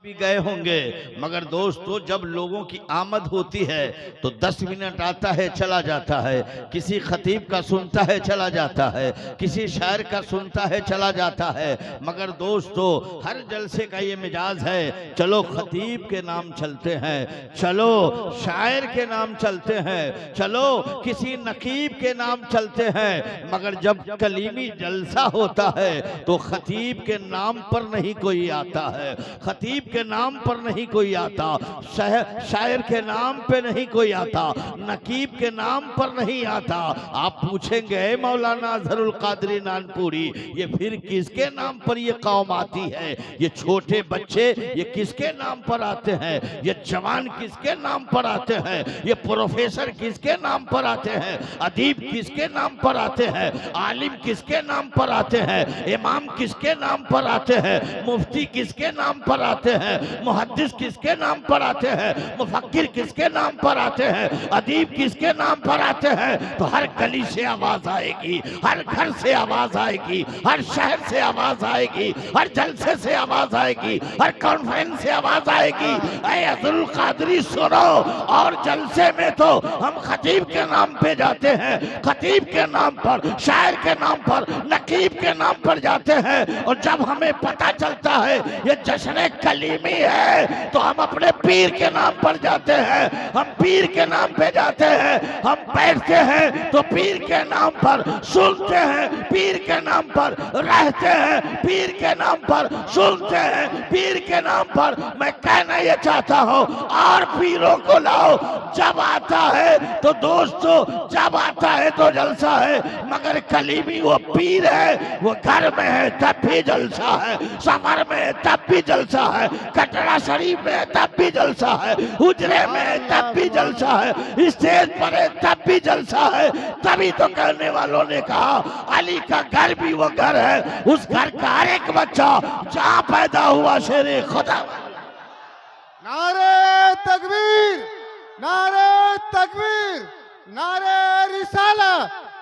भी गए होंगे, मगर दोस्तों जब लोगों की आमद होती है तो 10 मिनट आता है चला जाता है, किसी खतीब का सुनता है चला जाता है, किसी शायर का सुनता है चला जाता है। मगर दोस्तों हर जलसे का ये मिजाज है, चलो खतीब के नाम चलते हैं, चलो शायर के नाम चलते हैं, चलो किसी नकीब के नाम चलते हैं। मगर जब कलीमी जलसा होता है तो खतीब के नाम पर नहीं कोई आता है, खतीब के नाम पर नहीं कोई आता, शायर के नाम पे नहीं कोई आता, नकीब के नाम पर नहीं आता। आप पूछेंगे मौलाना अजहरुल कादरी नानपुरी, ये फिर किसके नाम पर ये कौम आती है? ये छोटे बच्चे ये किसके नाम पर आते हैं? ये जवान किसके नाम पर आते हैं? ये प्रोफेसर किसके नाम पर आते हैं? अदीब किसके नाम पर आते हैं? आलिम किसके नाम पर आते हैं? इमाम किसके नाम पर आते हैं? मुफ्ती किसके नाम पर आते हैं? मुहद्दिस किसके नाम पर आते हैं? मुफक्किर किसके नाम पर आते हैं? अदीब किसके नाम पर आते हैं? तो हर गली से आवाज आएगी, हर घर से आवाज आएगी, हर शहर से आवाज आएगी, हर जलसे से आवाज आएगी, हर कॉन्फ्रेंस से आवाज आएगी, ऐ अब्दुल कादरी सुनो। और जलसे में तो हम खतीब के नाम पे जाते हैं, खतीब के नाम पर, शायर के नाम पर, नकीब के नाम पर जाते हैं। और जब हमें पता चलता है ये जश्न कलीमी है तो हम अपने पीर के नाम पर जाते हैं, हम पीर के नाम पे जाते हैं, हम बैठते हैं तो पीर के नाम पर सुनते हैं, पीर के नाम पर रहते हैं, पीर के नाम पर सुनते हैं, पीर के नाम पर। मैं कहना ये चाहता हूँ और पीरों को लाओ। जब आता है तो दोस्तों, जब आता है तो जलसा है, मगर कलीमी वो पीर है, वो घर में है तब भी जलसा है, सफर में है तब भी जलसा है, कटरा शरीफ में तब भी जलसा है, हुजरे में तब भी जलसा है, स्टेज पर है तब भी जलसा है। तभी तो कहने वालों ने कहा अली का घर भी वो घर है, उस घर का हर एक बच्चा जहाँ पैदा हुआ शेरे खुदा। नारे तकबीर, नारे तकबीर, नारे रिसाला,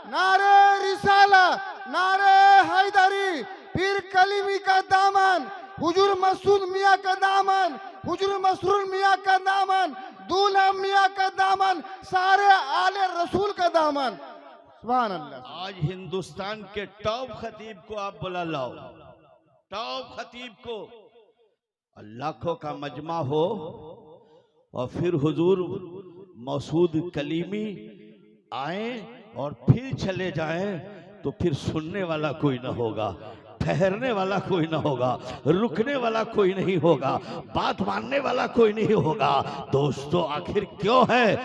नारे रिसाला, नारे हैदरी। पीर कलीमी का दामन, हुजूर मसूद मियाँ का दामन, हुजूर मसरूर मियाँ का दामन, दूल्हा मियाँ का दामन, सारे आले रसूल का दामन। सुभान अल्लाह। आज हिंदुस्तान के टॉप खतीब को आप बुला लाओ, टॉप खतीब को, लाखों का मजमा हो और फिर हुजूर मसूद कलीमी आए और फिर चले जाएं तो फिर सुनने वाला कोई ना होगा, ठहरने वाला कोई ना होगा, रुकने वाला कोई नहीं होगा, बात मानने वाला कोई नहीं होगा। दोस्तों आखिर क्यों है,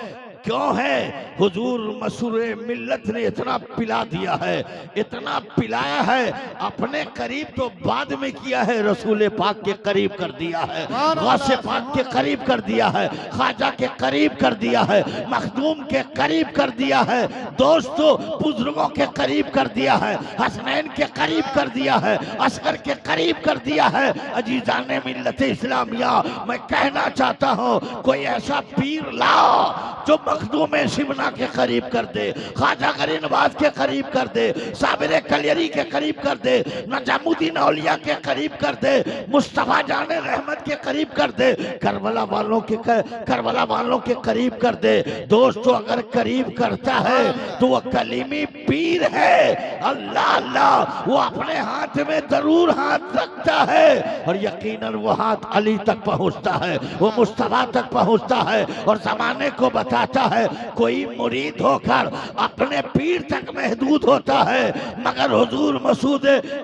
क्यों है? हुजूर मसूरे मिल्लत ने इतना पिला दिया है, इतना पिलाया है, अपने करीब तो बाद में किया है, रसूल पाक के करीब कर दिया है, गौसे पाक के करीब कर दिया है, ख्वाजा के करीब कर दिया है, मखदूम के करीब कर दिया है, दोस्तों बुजुर्गों के करीब कर दिया है, हसनैन के करीब कर दिया है, अस्कर के करीब कर दिया है। अजीजाने मिल्लत इस्लामिया, मैं कहना चाहता हूँ कोई ऐसा पीर लाओ जो मखदूम शिमना के करीब कर दे, ख्वाजा गरीब नवाज के करीब कर दे, साबिर कलियरी के करीब कर दे, नजामुद्दीन औलिया के करीब कर दे, मुस्तफा जान रहमत के करीब कर दे, करबला वालों के करीब कर दे। दोस्तों अगर करीब करता है तो वो कलीमी पीर है। अल्लाह अल्लाह, वो अपने हाथ में जरूर हाथ रखता है और यकीनन वो हाथ अली तक पहुंचता है, वो मुस्तफा तक पहुंचता है और जमाने को बताता है। कोई मुरीद होकर अपने पीर तक महदूद होता है, मगर हुजूर मसूद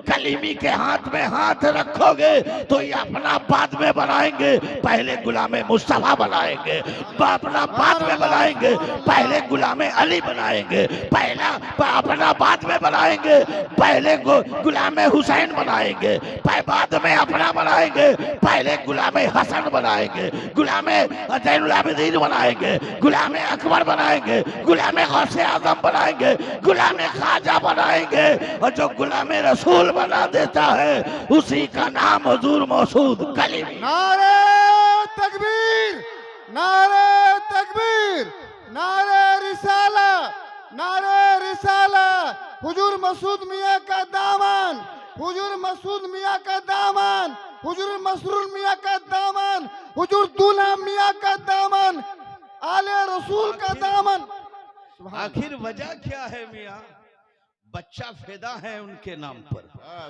कलीमी के हाथ में हाथ रखोगे तो ये अपना बाद में बनाएंगे, पहले गुलामे मुस्तफा बनाएंगे, अपना बाद में बनाएंगे, पहले गुलामे अली बनाएंगे, पहला अपना बाद में बनाएंगे, पहले गुलामे हुसैन बनाएंगे, बाद में अपना बनाएंगे, पहले गुलामे हसन बनाएंगे, गुलामे ज़ैनुल आबिदीन बनाएंगे, गुलामे अकबर बनाएंगे, गुलामे गौसे आजम बनाएंगे, गुलामे ख्वाजा बनाएंगे। और जो गुलामे रसूल बना देता है उसी का नाम हुजूर मसूद कलीमी। नारे तकबीर, नारे तकबीर, नारे रिसाला, नारे रिसाला। हुजूर मसूद मियाँ का दामन, हुजूर मसूद मियाँ का दामन, हुजूर मसरूर मियाँ का दामन। हुजूर दूल्हा मियाँ का दामन, आले रसूल का दामन। आखिर वजह क्या है मियाँ? बच्चा फिदा है उनके नाम पर,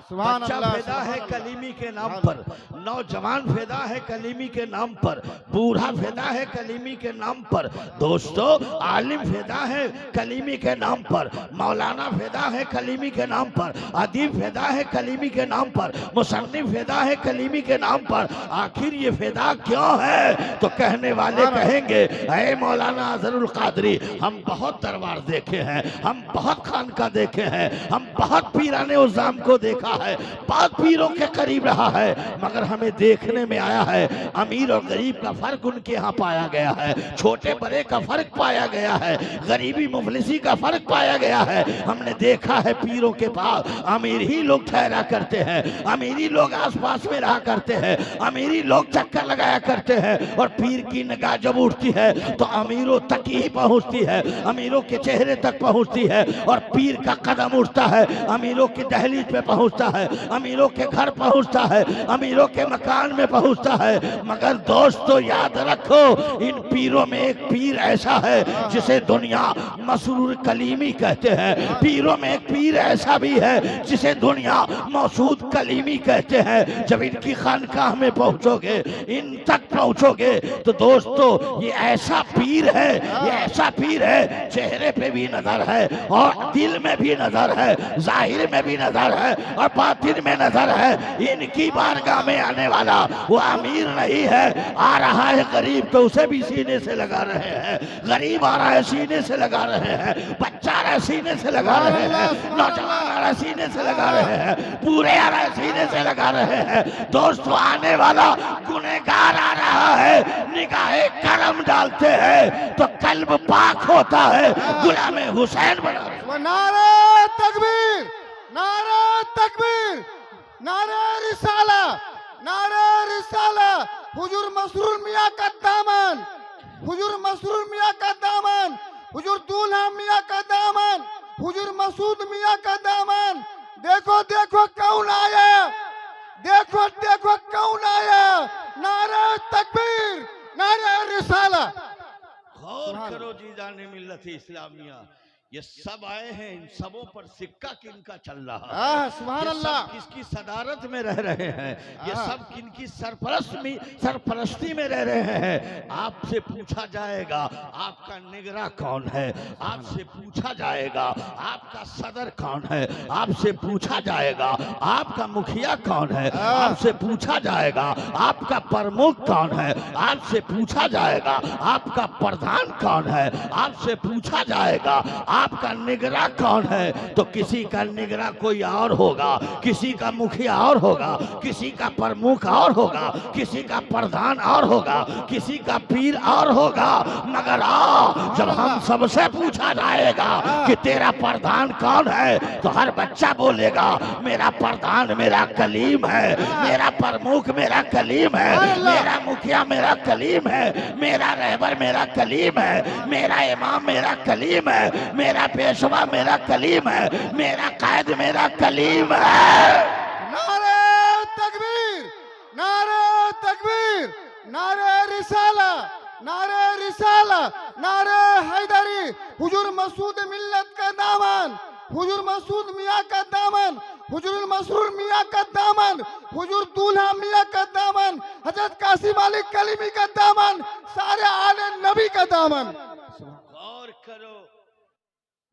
सुभान बच्चा अल्लाह, फिदा है सुभान कलीमी के नाम पर, नौजवान फिदा है कलीमी के नाम पर, बूढ़ा फिदा है कलीमी के नाम पर, दोस्तों आलिम फिदा है कलीमी के नाम पर, मौलाना फिदा है कलीमी के नाम पर, अदीब फिदा है कलीमी के नाम पर, मुसन्निफ फिदा है कलीमी के नाम पर। आखिर ये फिदा क्यों है? तो कहने वाले कहेंगे, ऐ मौलाना अजहरुल कादरी, हम बहुत दरबार देखे हैं, हम बहुत खानका देखे हैं, हम बहुत पीराने उज़ाम को देखा है, बहुत पीरों के करीब रहा है, मगर हमें देखने में आया है अमीर और गरीब का फर्क उनके यहाँ पाया गया है, छोटे बड़े का फर्क पाया गया है, गरीबी मुफलिसी का फर्क पाया गया है। हमने देखा है पीरों के पास अमीर ही लोग ठहरा करते हैं, अमीरी लोग आसपास में रहा करते हैं, अमीरी लोग चक्कर लगाया करते हैं, और पीर की निगाह जब उठती है तो अमीरों तक ही पहुँचती है, अमीरों के चेहरे तक पहुँचती है, और पीर का कदम उठता है अमीरों की दहलीज पे पहुंचता है, अमीरों के घर पहुंचता है, अमीरों के मकान में पहुंचता है। मगर दोस्तों याद रखो, इन पीरों में एक पीर ऐसा है जिसे दुनिया मसरूर कलीमी कहते हैं, पीरों में एक पीर ऐसा भी है जिसे दुनिया मौसूद कलीमी कहते हैं। जब इनकी खानकाह में पहुंचोगे, इन तक पहुंचोगे, तो दोस्तों ये ऐसा पीर है, ये ऐसा पीर है, चेहरे पे भी नजर है और दिल में भी नजर है, जाहिर में भी नजर है और बातिन में नजर है। इनकी बारगाह में आने वाला वो अमीर नहीं है, आ रहा है गरीब तो उसे भी सीने से लगा रहे हैं, गरीब आ रहा है सीने से लगा रहे हैं, बच्चा आ रहा है सीने से लगा रहे हैं, नौजवान आ रहा है सीने से लगा रहे हैं, पूरे आ रहा है सीने से लगा रहे हैं। दोस्तों आने वाला गुनहगार आ रहा है, निगाहे करम डालते हैं तो कल्ब पाक होता है, गुलाम हुसैन बना। नारे तकबीर, नारे तकबीर, नारे रिसाला, नारे रिसाला। हुजूर मसरूर मियाँ का दामन, हुजूर मसरूर मियाँ का दामन, हुजूर दूल्हा मियाँ का दामन, हुजूर मसूद मियाँ का दामन। देखो देखो कौन आया, देखो देखो कौन आया। नारे तकबीर, नारे रिसाला। गौर करो जी जाने मिल्लत इस्लामिया, ये सब आए हैं, इन सबों पर सिक्का किनका चल रहा है? सुभान अल्लाह। किसकी सदारत में रह रहे हैं? ये सब किनकी सरपरस्ती में रह रहे हैं? आपसे पूछा जाएगा आपका निगरां कौन है, आपसे पूछा जाएगा आपका सदर कौन है, आपसे पूछा जाएगा आपका मुखिया कौन है, आपसे पूछा जाएगा आपका प्रमुख कौन है, आपसे पूछा जाएगा आपका प्रधान कौन है, आपसे पूछा जाएगा आपका निगरां कौन है। तो किसी का निगरां कोई और होगा, किसी का मुखिया और होगा, किसी का प्रमुख और होगा, किसी का प्रधान और होगा, किसी का पीर और होगा। मगर जब हम सबसे पूछा जाएगा कि तेरा प्रधान कौन है, तो हर बच्चा बोलेगा मेरा प्रधान मेरा कलीम है, मेरा प्रमुख मेरा कलीम है, मेरा मुखिया मेरा कलीम है, मेरा रहबर मेरा कलीम है, मेरा इमाम मेरा कलीम है, मेरा पेशवा मेरा कलीम है, मेरा कायद मेरा कलीम है। नारे तकबीर, नारे तकबीर, नारे रिसाला, नारे रिसाला, नारे हैदरी। हुजूर मसूद मिल्लत का दामन, हुजूर मसूद मियाँ का दामन, हुजूर मसरूर मियाँ का दामन, हुजूर दूल्हा मियाँ का दामन, हजरत कासिम अली कलीमी का दामन, सारे आले नबी का दामन। गौर करो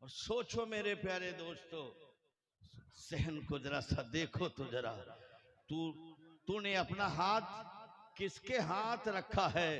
और सोचो मेरे प्यारे दोस्तों, सहन को जरा सा देखो तो जरा, तूने अपना हाथ किसके हाथ रखा है?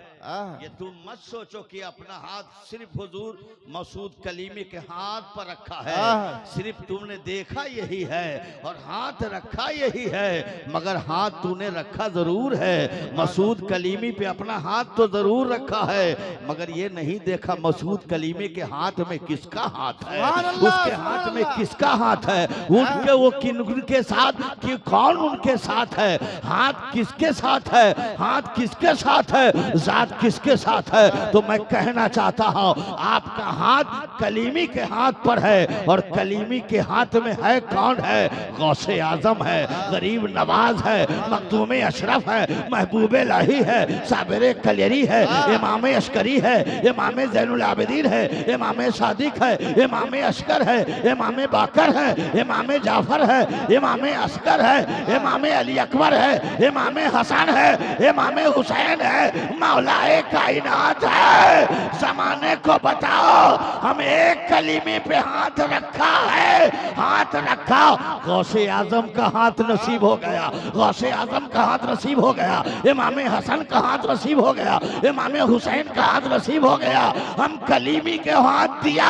ये तुम मत सोचो कि अपना हाथ सिर्फ हुजूर मसूद कलीमी के हाथ पर रखा है, सिर्फ तुमने देखा यही है और हाथ रखा यही है, मगर हाथ तूने रखा जरूर है, मसूद कलीमी पे अपना हाथ तो जरूर रखा है, मगर ये नहीं देखा मसूद कलीमी के हाथ में किसका हाथ है, उसके हाथ में किसका हाथ है, उनके वो किन के साथ कि कौन उनके साथ है, हाथ किसके साथ है, हाथ किसके साथ है, जात किसके साथ है। तो मैं कहना चाहता हूँ आपका हाथ कलीमी के हाथ पर है, और कलीमी के हाथ में है कौन है, गौसे आजम है, गरीब नवाज है, मखदूम अशरफ है, महबूब लाही है, साबिर कलेरी है, इमाम अस्करी है, इमाम ज़ैनुल आबिदीन है, इमाम सादिक है, इमाम अस्कर है, इमाम बाकर है, इमाम जाफर है, इमाम अस्कर है, इमाम अली अकबर है, इमाम हसन है, इमाम हुसैन है, मौलाए कायनात है। जमाने को बताओ हम एक कलीमे पे हाथ रखा है, हाथ रखा। गौसे आजम का हाथ नसीब हो गया, गौसे आजम का हाथ नसीब हो गया, इमाम हसन का हाथ नसीब हो गया, इमाम हुसैन का हाथ नसीब हो गया। हम कलीमी के हाथ दिया,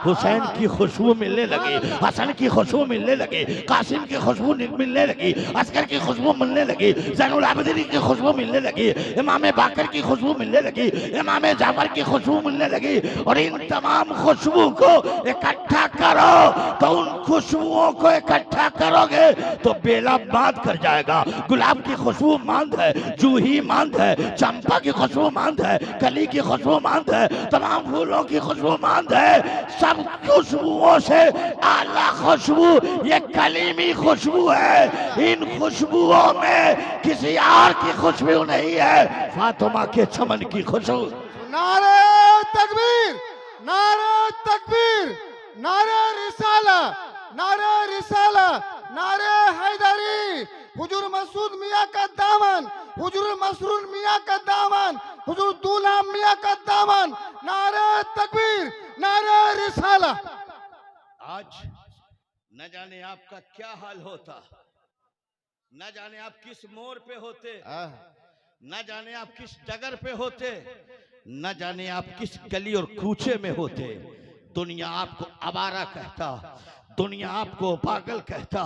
हुसैन की खुशबू मिलने लगी, हसन की खुशबू मिलने लगी, कासिम की खुशबू मिलने लगी, अस्कर की खुशबू मिलने लगी, ज़ैनुल आबिदीन की खुशबू मिलने लगी, इमाम बाकर की खुशबू मिलने लगी, इमाम जाफर की खुशबू मिलने लगी। और इन तमाम खुशबू को इकट्ठा करो, तो उन खुशबुओं को इकट्ठा करोगे तो बेला बात कर जाएगा। गुलाब की खुशबू मांद है, जूही मांद है, चंपा की खुशबू मांद है, कली की खुशबू मांद है, तमाम फूलों की खुशबू मांद है। सब खुशबुओं से आला खुशबू ये कलीमी खुशबू है। इन खुशबुओं में किसी और की खुशबू नहीं है, फातिमा के चमन की खुशबू। नारे तकबीर, नारे तकबीर, नारे रिसाला, नारे रिसाला, नारे हैदरी। हुजूर मसूद मियाँ का दामन, हुजूर मसरूर मियाँ का दामन, हुजूर दूल्हा मियाँ का दामन। नारे तकबीर, नारे रिसाला। आज न जाने आपका क्या हाल होता, न जाने आप किस मोड़ पे होते, न जाने आप किस डगर पे होते, न जाने आप किस गली और कूचे में होते। दुनिया आपको आवारा कहता, दुनिया आपको पागल कहता,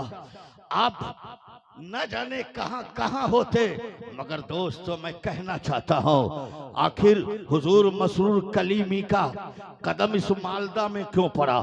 आप न जाने कहां कहां होते। मगर दोस्तों मैं कहना चाहता हूं, आखिर हुजूर मसरूर कलीमी का कदम इस मालदा में क्यों पड़ा,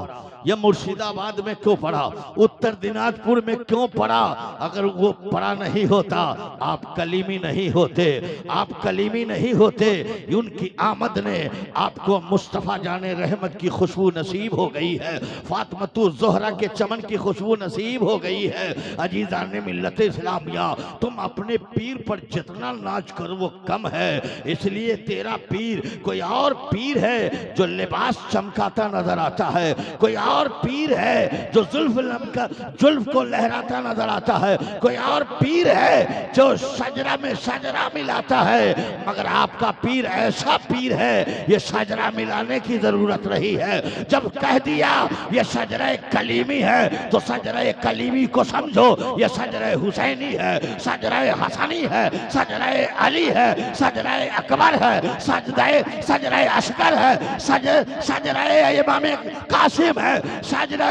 या मुर्शिदाबाद में क्यों पड़ा, उत्तर दिनाजपुर में क्यों पड़ा। अगर वो पड़ा नहीं होता आप कलीमी नहीं होते, आप कलीमी नहीं होते। उनकी आमद ने आपको मुस्तफ़ा जाने रहमत की खुशबू नसीब हो गई है, फातिमतु ज़ोहरा के चमन की खुशबू नसीब हो गई है। अजीज़ान मिल्लत इस्लामिया, तुम अपने पीर पर जितना नाच करो वो कम है। इसलिए तेरा पीर कोई और पीर है जो लिबास चमकाता नजर आता है, कोई और पीर है जो जुल्फ को लहराता नजर आता है, कोई और पीर है जो शजरा में शजरा मिलाता है। मगर आपका पीर ऐसा पीर है ये शजरा मिलाने की जरूरत नहीं है। जब कह दिया ये शजरा कलीमी है तो शजरा कलीमी को समझो, ये शजरा हुसैनी है, शजरा हसनी है, शजरा अली है, शजरा अकबर है, शजरा अस्कर है, शजरा इमाम कासिम है, शजरा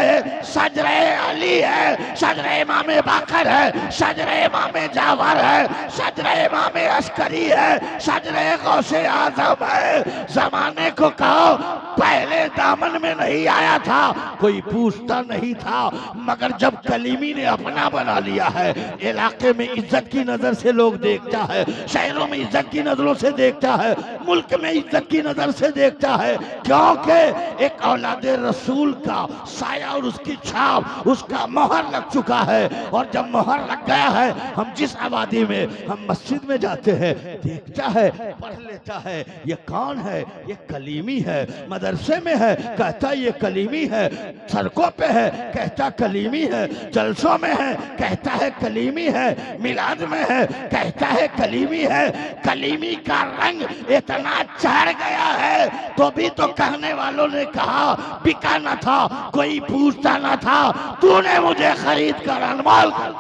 अली है, शजरा इमाम बाकर है, शजरा इमाम जाफर है, शजरा इमाम अस्करी है, शजरा गौसे आजम है। जमाने को कहो पहले दामन में नहीं आया था, कोई पूछता नहीं था, मगर जब कलीमी ने अपना बना लिया है, इलाके में इज्जत की नजर से लोग देखता है, शहरों में इज्जत की नजरों से देखता है, मुल्क में इज्जत की नजर से देखता है। क्योंकि एक औलादे रसूल का साया और उसकी छाप, उसका मोहर लग चुका है। और जब मोहर लग गया है, हम जिस आबादी में हम मस्जिद में जाते हैं देखता है, पढ़ लेता है ये कौन है, ये कलीमी है। मदरसे में है कहता ये कलीमी है, सड़कों पे है कहता कलीमी है, जलसों में है कहता है कलीमी है, मिलाद में है कहता है कलीमी है। कलीमी का रंग इतना चढ़ गया है तो भी तो कहने वालों ने कहा बिका न था, कोई पूछता न था, तूने मुझे खरीद कर अनमोल कर।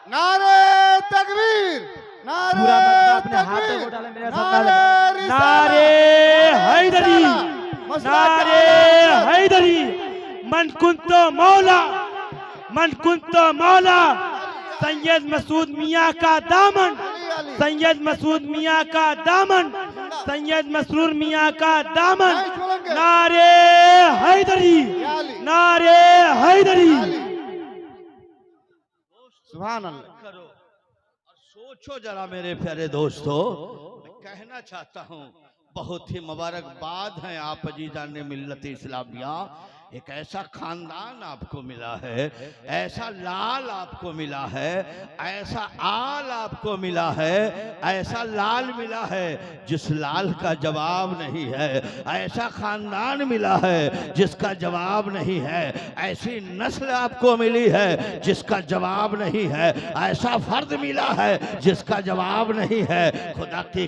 नारे तकबीर, नारे तकबीर, नारे हैदरी, नारे हैदरी। मन कुंतो मौला, मन कुंतो मौला। सैयद मसूद मियाँ का दामन, सैयद मसूद मियाँ का दामन, सैयद मसरूर मियाँ का दामन। नारे हैदरी, नारे हैदरी। सुभान अल्लाह। करो और सोचो जरा मेरे प्यारे दोस्तों, मैं कहना चाहता हूँ बहुत ही मुबारकबाद है आप अजीज़ान मिल्लत इस्लामिया। एक ऐसा खानदान आपको मिला है, ऐसा लाल आपको मिला है, ऐसा आल आपको मिला है, ऐसा लाल मिला है जिस लाल का जवाब नहीं है, ऐसा खानदान मिला है जिसका जवाब नहीं है, ऐसी नस्ल आपको मिली है जिसका जवाब नहीं है, ऐसा फर्द मिला है जिसका जवाब नहीं है। खुदा की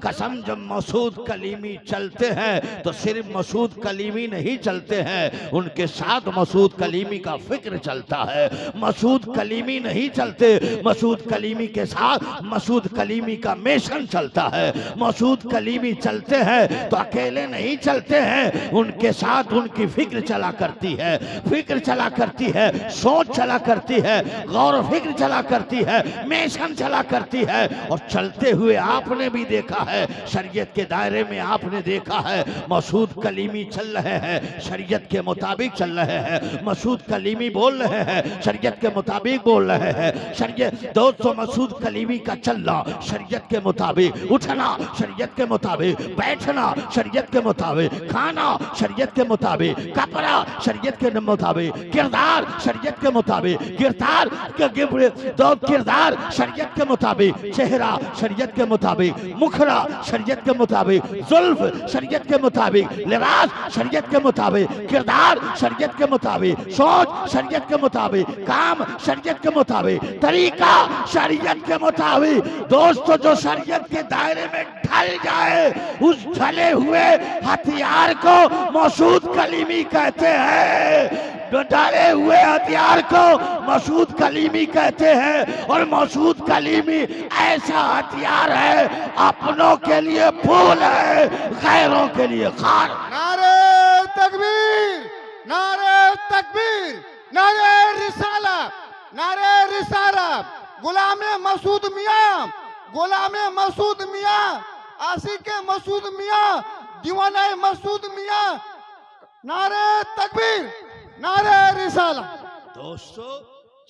कसम जब मसूद कलीमी चलते हैं तो सिर्फ मसूद कलीमी नहीं चलते हैं, उनके साथ मसूद कलीमी का फिक्र चलता है। मसूद कलीमी नहीं चलते, मसूद कलीमी के साथ मसूद कलीमी का मिशन चलता है। मसूद कलीमी चलते हैं तो अकेले नहीं चलते हैं, उनके साथ उनकी फिक्र चला करती है, फिक्र चला करती है, सोच चला करती है, गौर फिक्र चला करती है, मिशन चला करती है। और चलते हुए आपने भी देखा है, शरीयत के दायरे में आपने देखा है, मसूद कलीमी चल रहे हैं, शरीयत के मुताबिक चल रहे हैं, मसूद कलीमी बोल रहे हैं, शरीयत के मुताबिक बोल रहे हैं। शरीयत दोस्तों, मसूद कलीमी का चलना शरीयत के मुताबिक, उठना शरीयत के मुताबिक, बैठना शरीयत के मुताबिक, खाना शरीयत के मुताबिक, कपड़ा शरीयत के मुताबिक, किरदार शरीयत के मुताबिक, किरदार शरीयत के मुताबिक, चेहरा शरीयत के मुताबिक, मुखरा शरीयत के मुताबिक, जुल्फ शरीयत के मुताबिक, लिबास शरीयत के मुताबिक, किरदार शरीयत के मुताबिक, सोच शरीयत के मुताबिक, काम शरीयत के मुताबिक, तरीका शरीयत के मुताबिक। दोस्तों, जो शरीयत के दायरे में ढल जाए उस ढले हुए हथियार को मसूद कलीमी कहते हैं। डाले हुए हथियार को मसूद कलीमी कहते हैं। और मसूद कलीमी ऐसा हथियार है, अपनों के लिए फूल है, गैरों के लिए खार। नारे तकबीर, नारे तकबीर, नारे रिसाला, नारे रिसाला। गुलामे मसूद मियां, गुलामे मसूद मियां, आशिके मसूद मियां, दीवाने मसूद मियां। नारे तकबीर, नारे रिसाला। दोस्तों,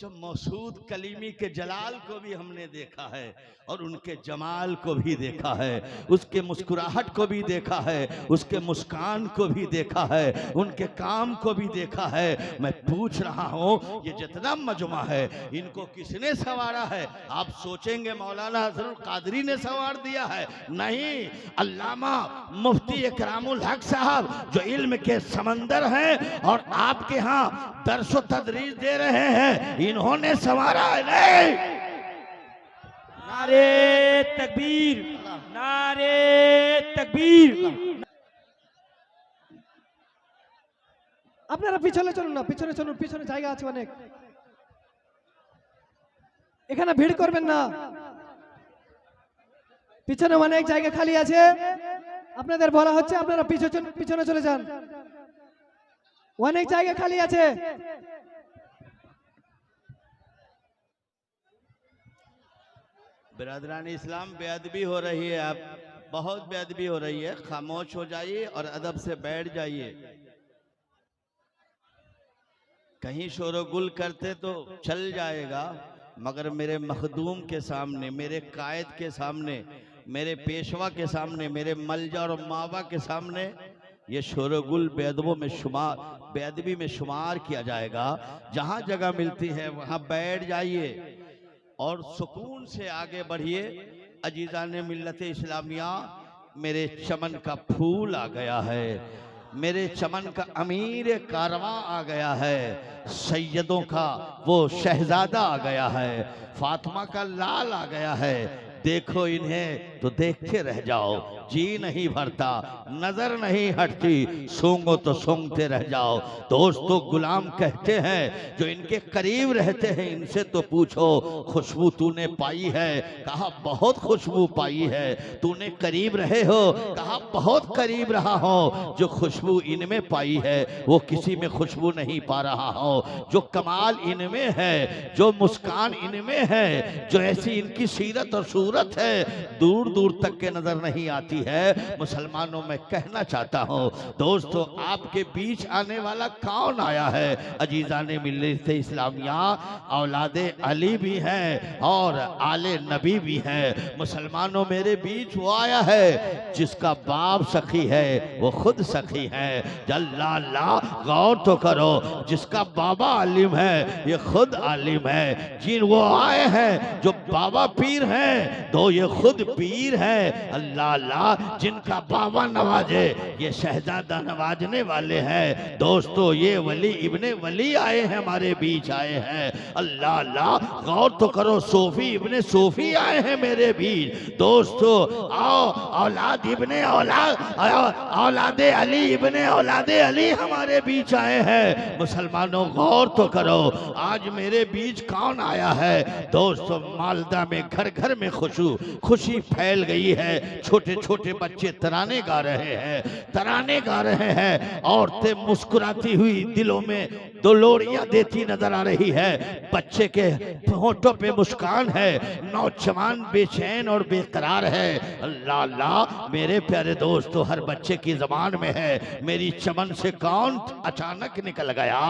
जब मसूद कलीमी के जलाल को भी हमने देखा है और उनके जमाल को भी देखा है, उसके मुस्कुराहट को भी देखा है, उसके मुस्कान को भी देखा है, उनके काम को भी देखा है। मैं पूछ रहा हूँ, ये जितना मजमा है इनको किसने संवारा है? आप सोचेंगे मौलाना हसन कादरी ने संवार दिया है, नहीं, अल्लामा मुफ्ती इकरामुल हक साहब जो इल्म के समंदर हैं और आपके यहाँ दर्स व तदरीस दे रहे हैं, इन्होंने संवारा है। नहीं, नारे तकबीर, नारे तकबीर। আপনারা পিছনে চলুন না, পিছনে চলুন, পিছনে জায়গা আছে অনেক, এখানে ভিড় করবেন না, পিছনে অনেক জায়গা খালি আছে। আপনাদের বলা হচ্ছে আপনারা পিছনে চলে যান, অনেক জায়গা খালি আছে। बिरादरान इस्लाम, बेअदबी हो रही है, आप बहुत बेअदबी हो रही है, खामोश हो जाइए और अदब से बैठ जाइए। कहीं शोरगुल करते तो चल जाएगा, मगर मेरे मखदूम के सामने, मेरे कायद के सामने, मेरे पेशवा के सामने, मेरे मलजा और मावा के सामने ये शोरगुल बेअदबों में शुमार, बेअदबी में शुमार किया जाएगा। जहाँ जगह मिलती है वहाँ बैठ जाइए और सुकून से आगे बढ़िए। अजीज़ान मिल्लत इस्लामिया, मेरे चमन का फूल आ गया है, मेरे चमन का अमीर कारवां आ गया है, सैयदों का वो शहजादा आ गया है, फातिमा का लाल आ गया है। देखो इन्हें तो देखते रह जाओ, जी नहीं भरता, नजर नहीं हटती, सूंघो तो सूंघते रह जाओ। दोस्तों, गुलाम कहते हैं जो इनके करीब रहते हैं, इनसे तो पूछो खुशबू तूने पाई है? कहा बहुत खुशबू पाई है। तूने करीब रहे हो? कहा बहुत करीब रहा हो। जो खुशबू इनमें पाई है वो किसी में खुशबू नहीं पा रहा हो। जो कमाल इनमें है, जो मुस्कान इनमें है, जो ऐसी इनकी सीरत और सूरत सूरत है दूर दूर तक के नजर नहीं आती है। मुसलमानों में कहना चाहता हूँ दोस्तों, आपके बीच आने वाला कौन आया है? अजीजाने मिल्लत इस्लामिया, औलादे अली भी हैं और आले नबी भी हैं। मुसलमानों मेरे बीच वो आया है जिसका बाप सखी है वो खुद सखी है। जल्ला गौर तो करो, जिसका बाबा आलिम है ये खुद आलिम है। जिन वो आए हैं जो बाबा पीर हैं तो ये खुद पीर हैं। अल्लाह अल्लाह, जिनका बाबा नवाजे ये शहजादा नवाजने वाले हैं। दोस्तों ये वली इब्ने वली आए हैं, हमारे बीच आए हैं। अल्लाह अल्लाह, गौर तो करो, सोफी इब्ने सोफी आए हैं मेरे बीच। दोस्तों आओ, औलाद इब्ने औलादे अली इब्ने औलादे अली हमारे बीच आए हैं। मुसलमानों गौर तो करो, आज मेरे बीच कौन आया है? दोस्तों मालदा में घर घर में खुशी फैल गई है। छोटे छोटे बच्चे तराने गा रहे हैं, तराने गा रहे हैं। औरतें मुस्कुराती हुई दिलों में दो लोरियां देती नजर आ रही है। बच्चे के होठों पे मुस्कान है, नौजवान बेचैन और बेकरार है। अल्लाह अल्लाह, मेरे प्यारे दोस्तों हर बच्चे की जबान में है मेरी चमन से कौन अचानक निकल गया।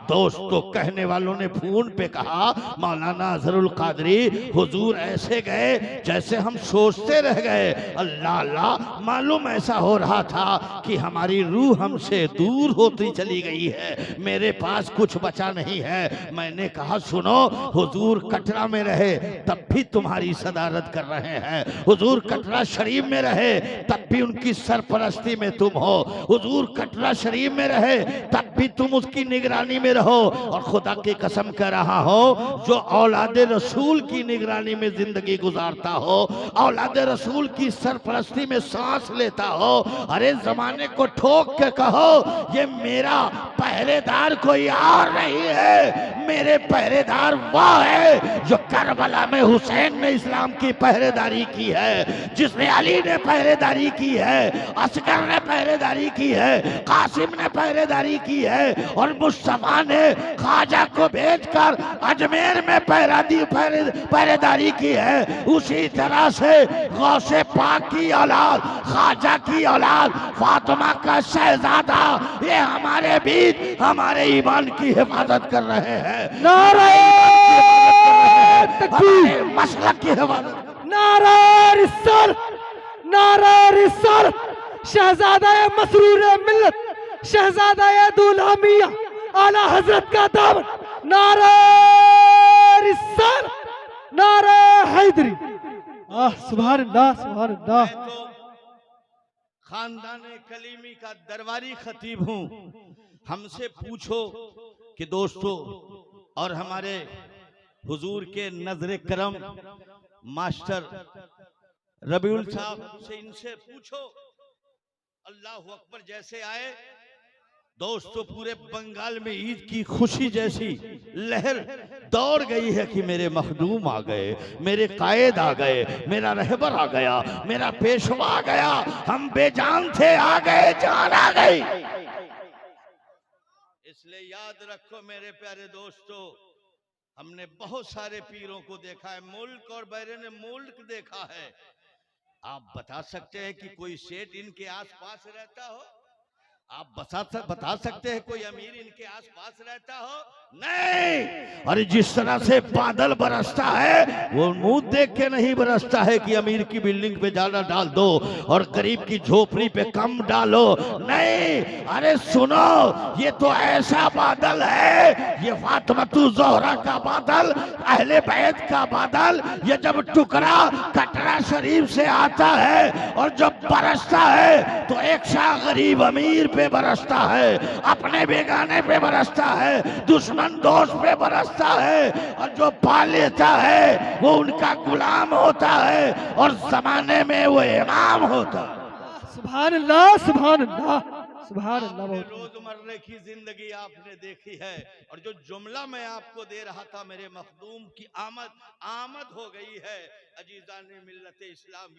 दोस्तों कहने वालों ने फोन पे कहा मौलाना अजहरुल कादरी हुजूर ऐसे गए जैसे हम सोचते रह गए। अल्लाह अल्लाह, मालूम ऐसा हो रहा था कि हमारी रूह हमसे दूर होती चली गई है, मेरे पास कुछ बचा नहीं है। मैंने कहा सुनो, हुजूर कटरा में रहे तब भी तुम्हारी सदारत कर रहे हैं, हुजूर कटरा शरीफ में रहे तब भी उनकी सरपरस्ती में तुम हो, हुजूर कटरा शरीफ में रहे तब भी तुम उसकी निगरानी में रहो। और खुदा की कसम कह रहा हो, जो औलादे रसूल की निगरानी में जिंदगी गुजारता हो, औलादे रसूल की सरपरस्ती में सांस लेता हो, अरे जमाने को ठोक के कहो ये मेरा पहरेदार कोई और नहीं है, मेरे पहरेदार वो है जो करबला में हुसैन ने इस्लाम की पहरेदारी की है, जिसने अली ने पहरेदारी की है, असगर ने पहरेदारी की है, कासिम ने पहरेदारी की है और मुस्तफा ने ख्वाजा को भेजकर अजमेर में पहरेदारी की है। उसी तरह से गौसे पाक की औलाद, ख्वाजा की औलाद, फातिमा का शहजादा ये हमारे बीच हमारे ईमान की हिफाजत कर रहे हैं। नारे तकबीर, मसलक की हिफाजत, नारे रिसालत, नारे रिसालत। शहजादा मसरूर मिल्लत, शहजादा दूल्हा मियां आला हजरत का दामन, नारे रिसालत, नारे हैदरी। सुभान अल्लाह, सुभान अल्लाह। तो खानदान कलीमी का दरबारी खतीब हूँ। हमसे पूछो कि दोस्तों और हमारे हुजूर के नजर करम मास्टर रबीउल साहब से इनसे पूछो, अल्लाह अकबर जैसे आए दोस्तों पूरे बंगाल में ईद की खुशी जैसी लहर दौड़ गई है कि मेरे मखदूम आ गए, मेरे कायद आ गए, मेरा रहबर आ गया, मेरा पेशवा आ गया, हम बेजान थे आ गए, जान आ गई। इसलिए याद रखो मेरे प्यारे दोस्तों, हमने बहुत सारे पीरों को देखा है, मुल्क और बैरन मुल्क देखा है। आप बता सकते हैं कि कोई सेठ इनके आसपास रहता हो? आप बता सकते हैं कोई अमीर इनके आसपास रहता हो? नहीं। अरे जिस तरह से बादल बरसता है वो मुंह देख के नहीं बरसता है कि अमीर की बिल्डिंग पे ज्यादा डाल दो और गरीब की झोपड़ी पे कम डालो, नहीं। अरे सुनो, ये तो ऐसा बादल है, ये फातिमा ज़ोहरा का बादल, अहले बैत का बादल, ये जब टुकड़ा कटरा शरीफ से आता है और जब बरसता है तो एक शाह गरीब अमीर पे बरसता है, अपने बेगाने पे बरसता है, दुश्मन दोस्त पे बरसता है, और जो पा लेता है वो उनका गुलाम होता है और जमाने में वो इमाम होता है। सुभान अल्लाह, सुभान अल्लाह, सुभान अल्लाह। रोजमर्रे की जिंदगी आपने देखी है, और जो जुमला मैं आपको दे रहा था, मेरे मखदूम की आमद हो गई है। अजीजान मिल्लत इस्लाम,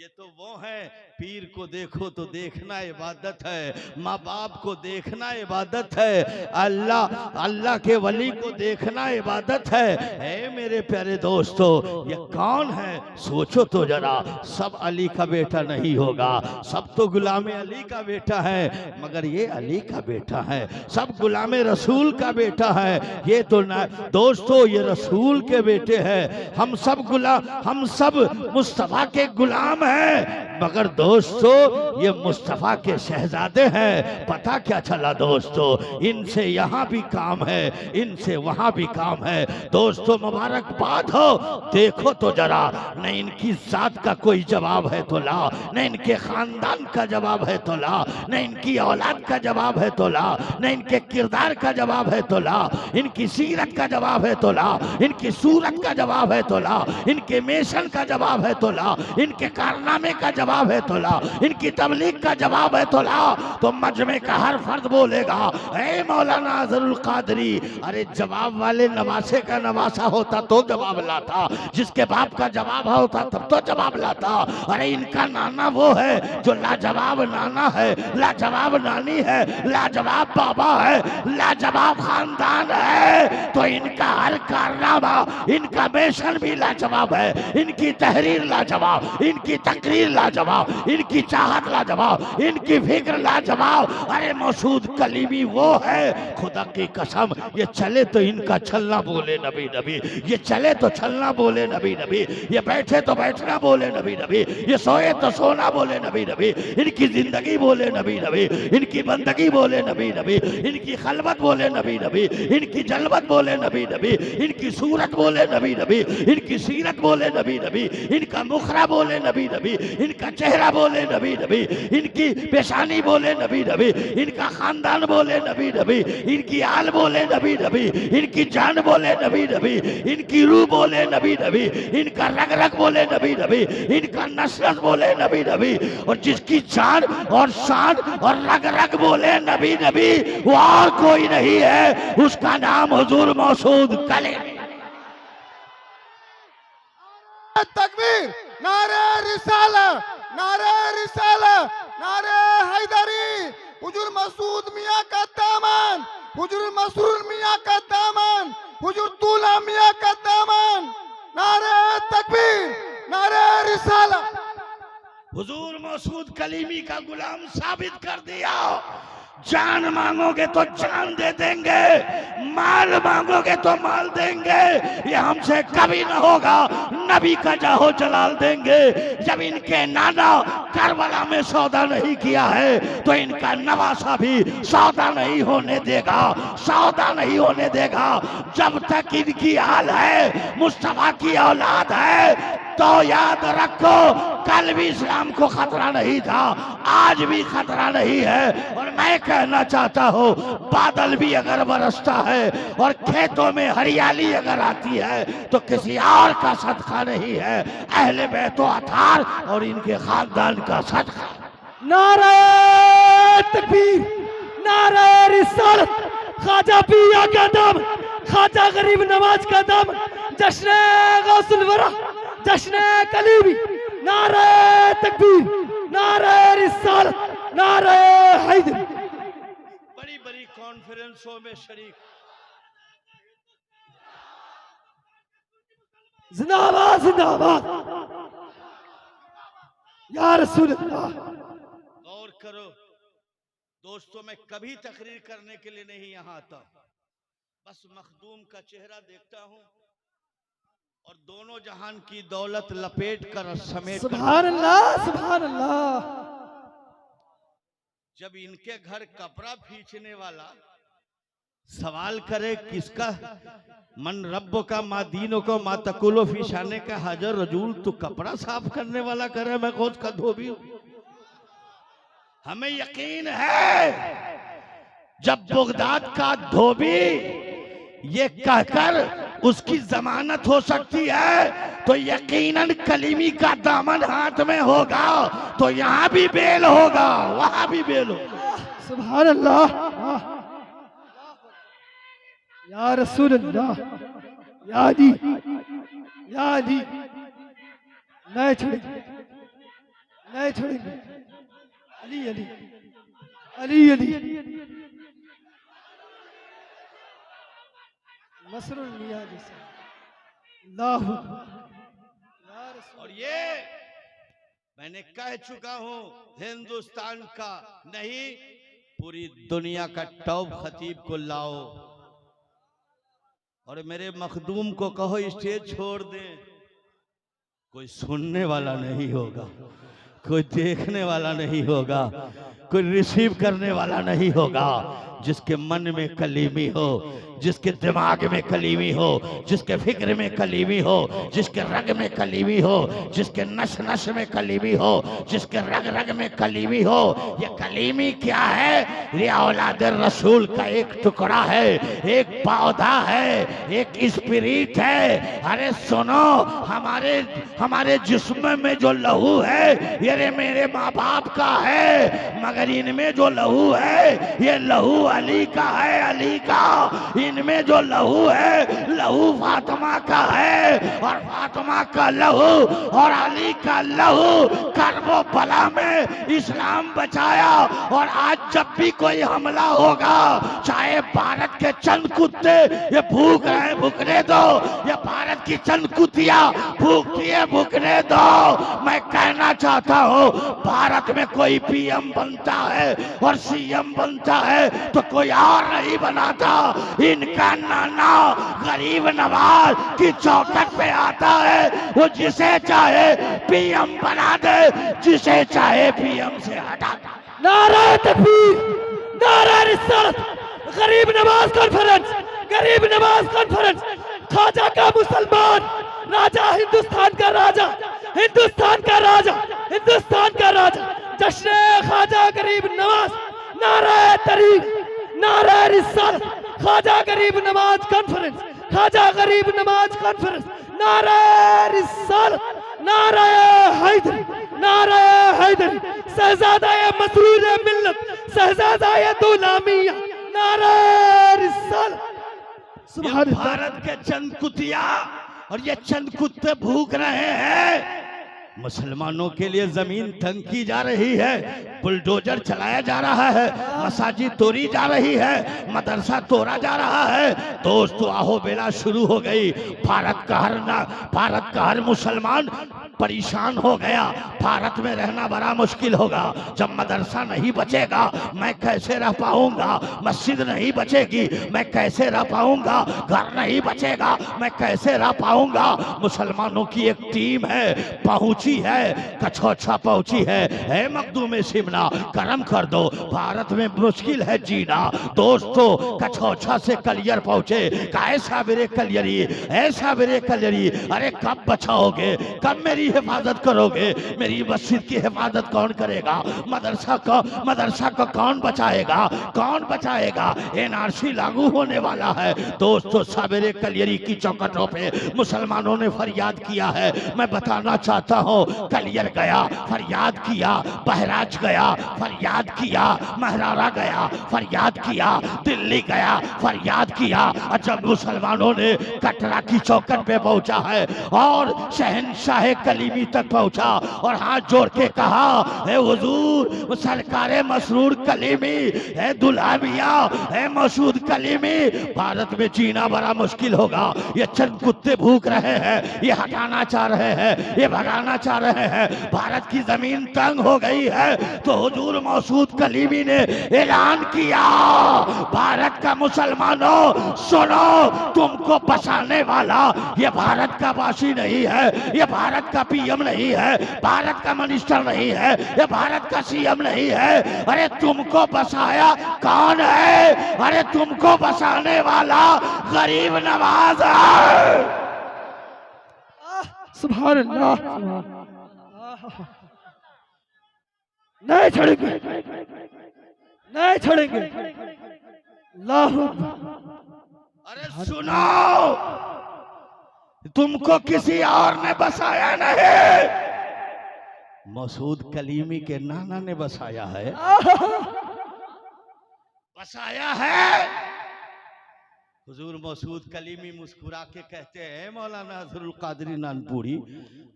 ये तो वो हैं, पीर को देखो तो देखना इबादत है, माँ बाप को देखना इबादत है, अल्लाह के वली को देखना इबादत है। ऐ मेरे प्यारे दोस्तों, ये कौन है? सोचो तो जरा। सब अली का बेटा नहीं होगा, सब तो गुलाम अली का बेटा है, मगर ये अली का बेटा है। सब गुलाम रसूल का बेटा है, ये तो ना दोस्तों, ये रसूल के बेटे हैं। हम सब मुस्तफा के गुलाम हैं, मगर दोस्तों ये मुस्तफा के शहजादे हैं। पता क्या चला दोस्तों? इनसे यहाँ भी काम है, इनसे वहाँ भी काम है। दोस्तों मुबारकबाद हो। देखो तो जरा, न इनकी जात का कोई जवाब है तो ला, न इनके खानदान का जवाब है तो ला, न इनकी औलाद का जवाब है तो ला, न इनके किरदार का जवाब है तो ला, इनकी सीरत का जवाब है तो ला, इनकी सूरत का जवाब है तो ला, इनके मिशन का जवाब है तो ला, इनके कारनामे का जवाब है तो ला, इनकी तबलीग का जवाब है तो ला। तो मजमे का हर फर्द बोलेगा, ऐ मौलाना अज़रुल कादरी। अरे जवाब वाले नवासे का नवासा होता तो जवाब लाता, जिसके बाप का जवाब होता तब तो जवाब लाता। अरे इनका नाना वो है जो लाजवाब नाना है, लाजवाब नानी है, लाजवाब बाबा है, लाजवाब खानदान है। तो इनका हर कारनामा, इनका मिशन भी लाजवाब है, इनकी तहरीर लाजवाब, इनकी तकरीर लाजवाब, इनकी चाहत लाजवाब, इनकी फिक्र लाजवाब। अरे मसूद कलीमी वो है, खुदा की कसम, ये चले तो इनका छलना बोले नबी नबी, ये चले तो छलना बोले नबी नबी, ये बैठे तो बैठना बोले नबी नबी, ये सोए तो सोना बोले नबी नबी, इनकी जिंदगी बोले नबी नबी, इनकी बंदगी बोले नबी नबी, इनकी खलवत बोले नबी नबी, इनकी जलवत बोले नबी नबी, इनकी सूरत बोले नबी नबी, इनकी सीरत बोले नबी नबी, इनका मुखरा बोले नबी नबी, इनका चेहरा बोले नबी नबी, इनकी पेशानी बोले नबी नबी, इनका खानदान बोले नबी नबी, इनकी आल बोले नबी नबी, इनकी जान बोले नबी नबी, इनकी रूह बोले नबी नबी, इनका रग रग बोले नबी नबी, इनका नस्ल बोले नबी नबी। और जिसकी जान और शान और रग रग बोले नबी नबी, वो और कोई नहीं है, उसका नाम हुजूर मौसूद कलीम। तकबीर, नारे रिसाला, नारे रिसाला, नारे हैदरी। हुजूर मसूद मियाँ का दामन, हुजूर मसूद मियाँ का दामन, हुजूर दूल्हा मियाँ का दामन। नारे तकबीर, नारे रिसाला। हुजूर मसूद कलीमी का गुलाम साबित कर दिया। जान मांगोगे तो जान दे देंगे, माल मांगोगे तो माल देंगे, ये हमसे कभी न होगा। नबी का जाहो जलाल देंगे। जब इनके नाना करबला में सौदा नहीं किया है, तो इनका नवासा भी सौदा नहीं होने देगा, सौदा नहीं होने देगा। जब तक इनकी आल है, मुस्तफा की औलाद है, तो याद रखो, कल भी इस्लाम को खतरा नहीं था, आज भी खतरा नहीं है। और मैं कहना चाहता हूँ, बादल भी अगर बरसता है और खेतों में हरियाली अगर आती है, तो किसी और का सदका नहीं है, अहले बैतो अतार और इनके खानदान का सदका। नारे तकबीर, नारे रिसालत, ख्वाजा पिया का दम, ख्वाजा गरीब नवाज का दम, जश्न गौसुल वरा, जश्न कलीमी। नारे तकबीर, नारे रिसालत, नारे हैदरी। बड़ी बड़ी कॉन्फ्रेंसों में शरीक। जिंदाबाद जिंदाबाद या रसूल अल्लाह। गौर करो दोस्तों, मैं कभी तकरीर करने के लिए नहीं यहाँ आता, बस मखदूम का चेहरा देखता हूँ और दोनों जहान की दौलत लपेट कर समेट। सुभान अल्लाह, सुभान अल्लाह। जब इनके घर कपड़ा खींचने वाला सवाल करे किसका, मन रब्बो का मा दीनों को मा तकुलो फिशाने का हाजर रजूल, तो कपड़ा साफ करने वाला करे मैं खुद का धोबी हूं। हमें यकीन है जब बगदाद का धोबी ये कहकर उसकी जमानत हो सकती है, तो यकीनन कलीमी का दामन हाथ में होगा, तो यहाँ भी बेल होगा, वहां भी बेल होगा। सुभान अल्लाह, या रसूल अल्लाह, या अली, या अली, नहीं छोड़ेंगे, नहीं छोड़ेंगे। अली अली अली अली मसरूर मियां जैसा। अल्लाह या रसूल। और ये मैंने कह चुका हूं, हिंदुस्तान का नहीं पूरी दुनिया का टॉप खतीब को लाओ और मेरे मखदूम को कहो स्टेज छोड़ दे। कोई सुनने वाला नहीं होगा, कोई देखने वाला नहीं होगा, कोई रिसीव करने वाला नहीं होगा। जिसके मन में कलीमी हो, जिसके दिमाग में कलीमी हो, जिसके फिक्र में कलीमी हो, जिसके रग में कलीमी हो, जिसके नस नस में कलीमी हो, जिसके रग रग में कलीमी हो। ये कलीमी क्या है? ये औलाद रसूल का एक टुकड़ा है, एक पौधा है, एक स्पिरिट है। अरे सुनो, हमारे जिस्म में जो लहू है ये मेरे माँ बाप का है, मगर इनमें जो लहू है ये लहू अली का है, अली का। इनमें जो लहू है लहू फातिमा का है, और फातिमा का लहू और अली का लहू करबो बला में इस्लाम बचाया। और आज जब भी कोई हमला होगा, चाहे भारत के चंद कुत्ते ये भूख रहे भूखने दो, ये भारत की चंद कुतिया भूखती है भूखने दो। मैं कहना चाहता हूँ, भारत में कोई पीएम बनता है और सीएम बनता है तो कोई और नहीं बनाता। इनका नाना गरीब नवाज की चौखट पे आता है, वो जिसे चाहे पीएम बना दे, जिसे चाहे पीएम से हटा दे। नारा तकबीर, नारा रिसालत, गरीब नवाज कॉन्फ्रेंस, गरीब नवाज कॉन्फ्रेंस। ख्वाजा का मुसलमान राजा, हिंदुस्तान का राजा, हिंदुस्तान का राजा, हिंदुस्तान का राजा, जश्न ख्वाजा गरीब नवाज। नारा तरीक, नारा रिसालत, ख्वाजा गरीब नवाज कॉन्फ्रेंस, ख्वाजा गरीब नवाज कॉन्फ्रेंस। नारा रिसालत, नारा हैदरी, नारा हैदरी, शहजादा मसरूर मिल्लत, शहजादा दुलामिया। नारा रिसालत। ये भारत के चंद कुतिया और ये चंद कुत्ते भूख रहे हैं। मुसलमानों के लिए जमीन तंग की जा रही है, बुलडोजर चलाया जा रहा है, मसाजिद तोड़ी जा रही है, मदरसा तोड़ा जा रहा है। दोस्तों आहो बेला शुरू हो गई। भारत का हर मुसलमान परेशान हो गया। भारत में रहना बड़ा मुश्किल होगा। जब मदरसा नहीं बचेगा मैं कैसे रह पाऊंगा, मस्जिद नहीं बचेगी मैं कैसे रह पाऊंगा, घर नहीं बचेगा मैं कैसे रह पाऊंगा। मुसलमानों की एक टीम है, पहुंची है, कछोछा पहुंची है मखदूम शिमला, करम कर दो। भारत में मुश्किल है जीना। दोस्तों कछोछा से कलियर पहुंचे, कैसा बेरे कलियरी, ऐसा बेरे कलियरी। अरे कब बचाओगे, कब मेरी हिफाजत करोगे? मेरी मस्जिद की हिफाजत कौन करेगा? मदरसा को कौन बचाएगा, कौन बचाएगा? एनआरसी लागू होने वाला है। दोस्तों सवेरे कलियरी की चौखटों पे मुसलमानों ने फरियाद किया है। मैं बताना चाहता हूँ, कलियर गया फरियाद किया, बहराज गया फरियाद किया, महरारा गया फरियाद किया, दिल्ली गया फरियाद किया। और जब मुसलमानों ने कटरा की चौखट पे पहुंचा है और शहनशाह कलीमी तक पहुंचा और हाथ जोड़ के कहा, है हुजूर सरकारे मसरूर कलीमी, है दुल्हामिया, है मसूद कलीमी, भारत में जीना बड़ा मुश्किल होगा। ये चंद कुत्ते भूख रहे हैं, ये हटाना चाह रहे हैं, ये भगाना चाह रहे हैं। भारत की जमीन तंग हो गई है तो हुजूर मसूद कलीमी ने ऐलान किया, भारत का मुसलमानों सुनो, तुमको बसाने वाला ये भारत का वासी नहीं है, ये भारत का पीएम नहीं है, भारत का मिनिस्टर नहीं है, ये भारत का सीएम नहीं है। अरे तुमको बसाया कौन है? अरे तुमको बसाने वाला गरीब नवाज है। सुभान अल्लाह। नहीं छोड़ेंगे, नहीं छोड़ेंगे। अल्लाह अरे सुनो, तुमको किसी और ने बसाया नहीं, मसूद कलीमी के नाना ने बसाया है, बसाया है हुजूर मसूद कलीमी मुस्कुरा के कहते हैं, मौलाना हजरुल कादरी नानपुरी,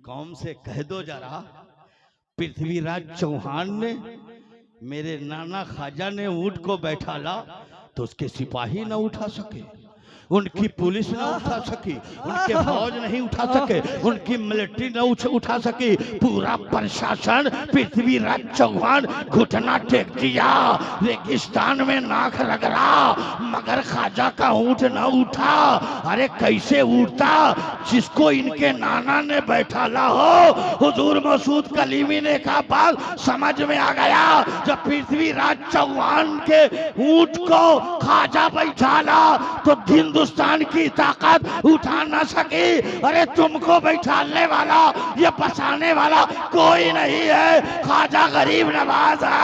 कौम से कह दो जरा, पृथ्वीराज चौहान ने मेरे नाना ख्वाजा ने ऊंट को बैठाला तो उसके सिपाही न उठा सके, उनकी पुलिस न उठा सकी, उनके फौज नहीं उठा सके, उनकी मिलिट्री न उठा सकी, पूरा प्रशासन पृथ्वीराज चौहान घुटना टेक दिया, रेगिस्तान में नाक रगड़ा, मगर ख्वाजा का ऊंट न उठा। अरे कैसे उठता, जिसको इनके नाना ने बैठाला हो। हुजूर मसूद कलीमी ने कहा बात समझ में आ गया, जब पृथ्वीराज चौहान के ऊंट को ख्वाजा बैठाला तो हिंदुस्तान की ताकत उठा ना सकी। अरे तुमको बैठाने वाला, ये बचाने वाला कोई नहीं है, ख्वाजा गरीब नवाज है।